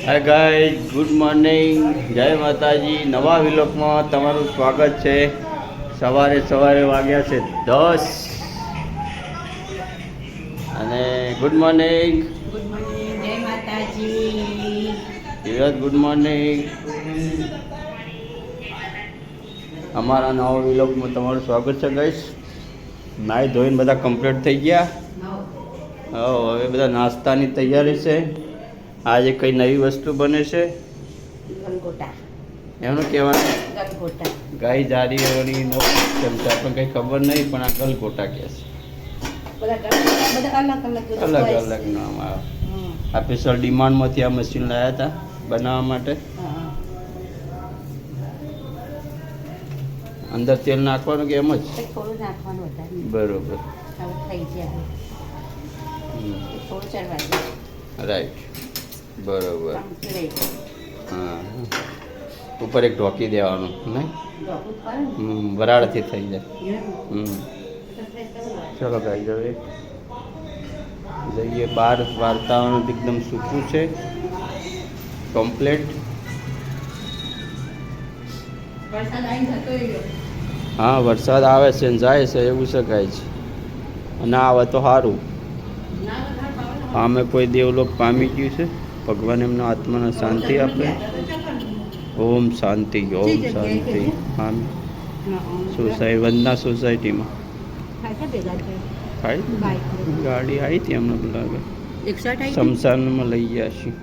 Hi guys, good morning, જય માતાજી. નવા વિલોકમાં તમારું સ્વાગત છે. સવારે વાગ્યા છે 10 અને ગુડ મોર્નિંગ. ગુડ મોર્નિંગ, જય માતાજી. ધીરજ ગુડ મોર્નિંગ. અમારા નવા વિલોકમાં તમારું સ્વાગત છે ગાઈઝ. નાહી ધોઈને બધા કમ્પ્લીટ થઈ ગયા. હવે બધા નાસ્તાની તૈયારી છે. આજે કઈ નવી વસ્તુ બને છે ગલગોટા એનું કહેવાનું ગલગોટા ગાય જારીઓની નો ચમચા પણ કંઈ ખબર નહીં, પણ આ ગલગોટા કહે છે. બધા અલગ અલગ નામ આવે. આ સ્પેશિયલ ડિમાન્ડમાંથી આ મશીન લાવ્યા હતા બનાવવા માટે. અંદર તેલ નાખવાનું કે એમ જ થોડું નાખવાનું વધારે બરોબર. હવે થઈ જાય થોડું ચડવા દે. રાઈટ, બરોબર. કમ્પ્લીટ હા, ઉપર એક ઢોકી દેવાનું નહીં, ડોકું કરે વરાળથી થઈ જાય. ને ચલો ગાઈ હવે જઈએ બહાર. વાતાવરણ એકદમ સૂકું છે, કમ્પ્લેટ. વરસાદ આવીને જતો રહ્યો. હા, વરસાદ આવે છે ને જાય છે એવું શકાય છે. અને આવે તો સારું. આમે કોઈ દેવલોક પામી ગયું છે. ભગવાન એમના આત્માને શાંતિ આપે. ઓમ શાંતિ, ઓમ શાંતિ. આમ સોસાયટી, વંદના સોસાયટીમાં ગાડી આવી હતી અમને લાગે, શમશાનમાં લઈ ગયા છીએ.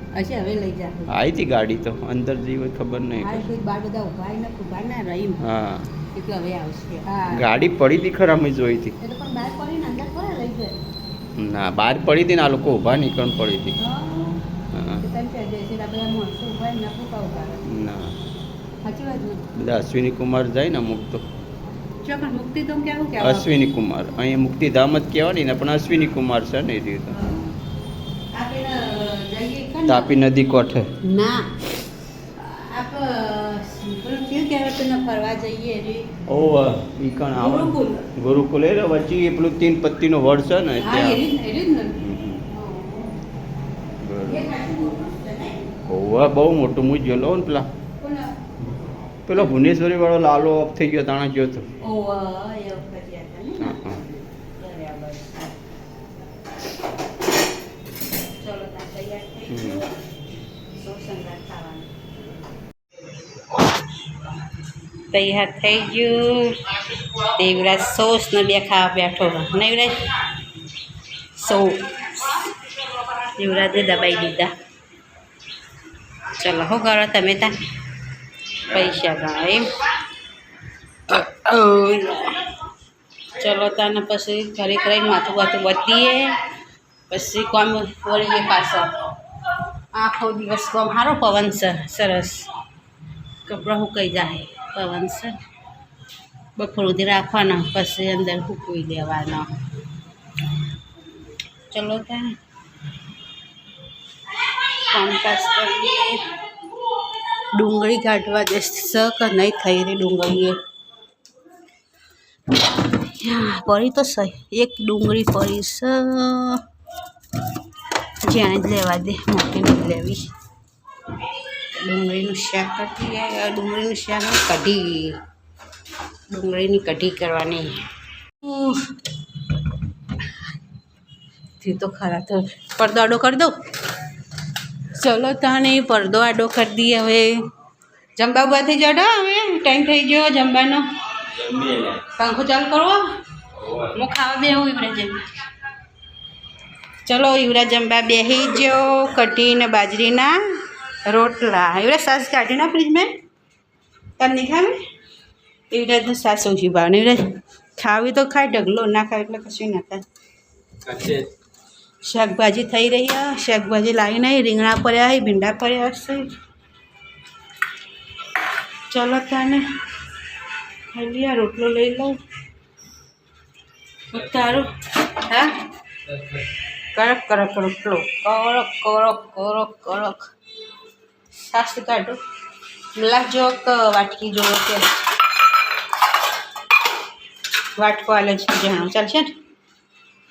હવે લઈ જા. આવી હતી ગાડી તો, અંદર જેવી ખબર નહીં. બાર બધા ઉભા ના રહી. હા, એટલે હવે આવશે. ગાડી પડી હતી ખરા, મેં જોઈ હતી. એ તો પણ બહાર પડીને અંદર કોને લઈ જાય? ના, બહાર પડી હતી ને આ લોકો ઊભા નીકળ પડી હતી. હા, હા, બધા માણસો ઉભા ના પૂકા ઉભા. ના, સાચી વાત ને? બધા અશ્વિની કુમાર જાય ને અમુક તો. ચોક્કસ મુક્તિ તો કેવું કે અશ્વિની કુમાર અહીંયા મુક્તિધામ જ કહેવાની ને, પણ અશ્વિની કુમાર છે ને એ રીતે. તાપી નદી કોઠે. ના, આપ પેલું કેવું કહેવાય ને, ફરવા જઈએ રે. ઓ ઈ કણ આવે ગુરુકુલ. ગુરુકુલ એ વચ્ચે એ પેલું 3 પત્તીનો વડ છે ને હા, ત્યાં. એ જ ને. ઓવા બહુ મોટું મૂજ ગયો ને પેલા પેલો ભુવનેશ્વરી વાળો લાલો ઓફ થઈ ગયો તાણા ગયો તો. ઓવા એ વખત યાદ ને. હા, હા. બરાબર. ચલો તા તૈયાર થઈ ગયો. સો સંગાત ખાવાનું તૈયાર થઈ ગયું. દેવરાજ સોસ ને બે ખાવા બેઠો નહીં રે. સોસ દેવરાજે દબાઈ દીધા. ચલો શું કરો તમે ત્યાં? પૈસા ગણો એમ. ચલો તાને પછી ઘરે કરીને માથું બાથું વધીએ, પછી કોમ વળીએ પાછળ. આખો દિવસ કોમ સારો પવન છે, સરસ. કપડાં સુકાઈ જાય, પવન છે. બપોર સુધી રાખવાના, પછી અંદર સૂકવી દેવાના. ચલો ત્યાં કામકાજ કરીએ. ડુંગળી કાઢવા જશે કે નહીં થઈ રહી ડુંગળી. પડી તો સહી એક ડુંગળી પડી છે, જ્યાં જ લેવા દે, મોટી નથી લેવી. ડુંગળીનું શાક કરતી, ડુંગળીનું શાક કઢી, ડુંગળીની કઢી કરવાની. તો ખરા તો પડદો આડો કરી દઉં. ચલો તાને પડદો આડો કરી દઈએ. હવે જમવા ઉભાથી જડો. હવે ટાઈમ થઈ ગયો જમવાનો. પંખો ચાલુ કરવો. હું ખાવા બેહું યુવરાજ. ચલો યુવરાજ જમવા બેસી ગયો. કઢી ને બાજરીના રોટલા. યુવરાજ સાસ કાઢી ના ફ્રીજમાં. તમે નહીં ખાવી? યુવરાજને સાસ ઓછી ભાવે. યુવરાજ ખાવી તો ખાય, ઢગલો ના ખાય એટલે કશું ના ખાય. શાકભાજી થઈ રહી છે. શાકભાજી લાવી નહીં, રીંગણા પડ્યા છે, ભીંડા પડ્યા છે. ચલો તાને ખાઈ લઈએ. રોટલો લઈ લઉં. તારું હા, કડક કડક રોટલો, કડક કડક કડક કડક. સાસ કાઢો. ગ્લાસ જો વાટકી જોવો કે વાટકો આલે છે જાણો ચાલશે ને?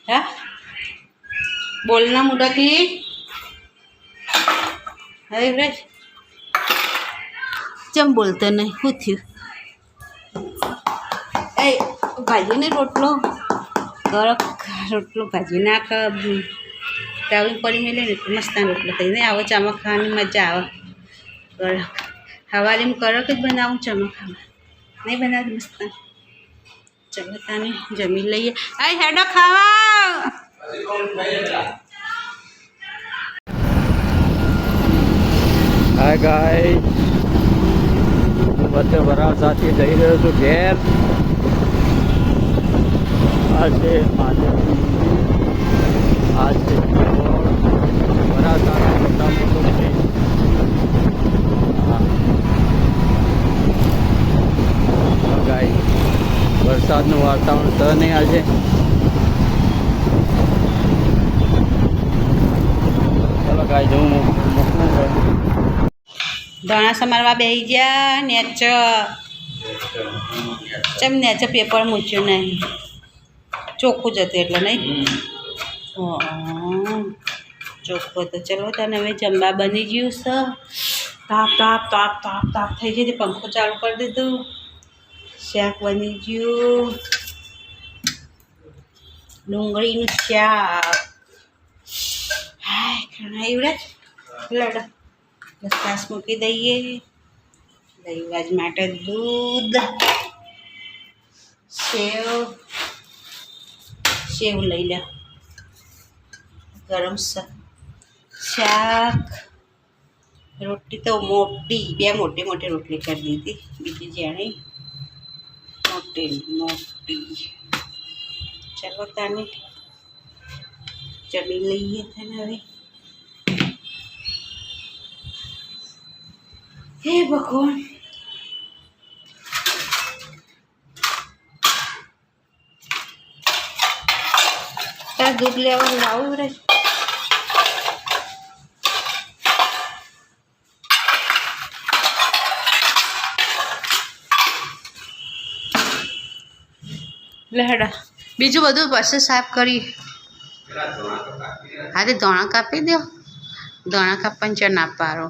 હા, બોલના મુડાથી હવે યુવરાજ ચમ બોલતો નહીં શું થયું એ ભાજીને રોટલો ગરક રોટલો ભાજી નાખ તાવી પડી મેલે ને મસ્ત રોટલો થઈને આવો ચામાં ખાવાની મજા આવે ગરક સવારે એમ કડક જ બનાવું ચામાં ખાવા નહીં બનાવતી મસ્ત ચલો તાને જમી લઈએ આ હેડો ખાવા હાય ગાય બધે વરાળ સાથે જઈ રહ્યો છું ઘેર આ છે મહાદેવનું મંદિર આ છે વરાળ સાથે મોટા મોટો છે હા ગાય વરસાદનું વાતાવરણ તો નહીં આજે ચાલો ગાય જવું મોકલું ધણા સમારવા બેસી ગયા નેચ ચમ નેચે પેપર મૂક્યું નહીં ચોખ્ખું જ હતું એટલે નહીં ચોખ્ખું હતું ચલો તને હવે જમવા બની ગયું છે તાપ તાપ તાપ તાપ તાપ થઈ ગઈ પંખો ચાલુ કરી દીધું શાક બની ગયું ડુંગળીનું શાક હાય ઘણા એવડા લડ છાશ મૂકી દઈએ દહીવાજ માટે દૂધ સેવ લઈ લે ગરમ શાક રોટલી તો મોટી બે મોટી મોટી રોટલી કરી દીધી બીજી જાણે મોટી ચાલો તાને જમી લઈએ તને હવે હે ભગવાન તાર દૂધ લેવા લાવું રે લહેડા બીજું બધું પછી સાફ કરી હા તે દોણા કાપી દો દોણા કાપવાની ચા ના પારો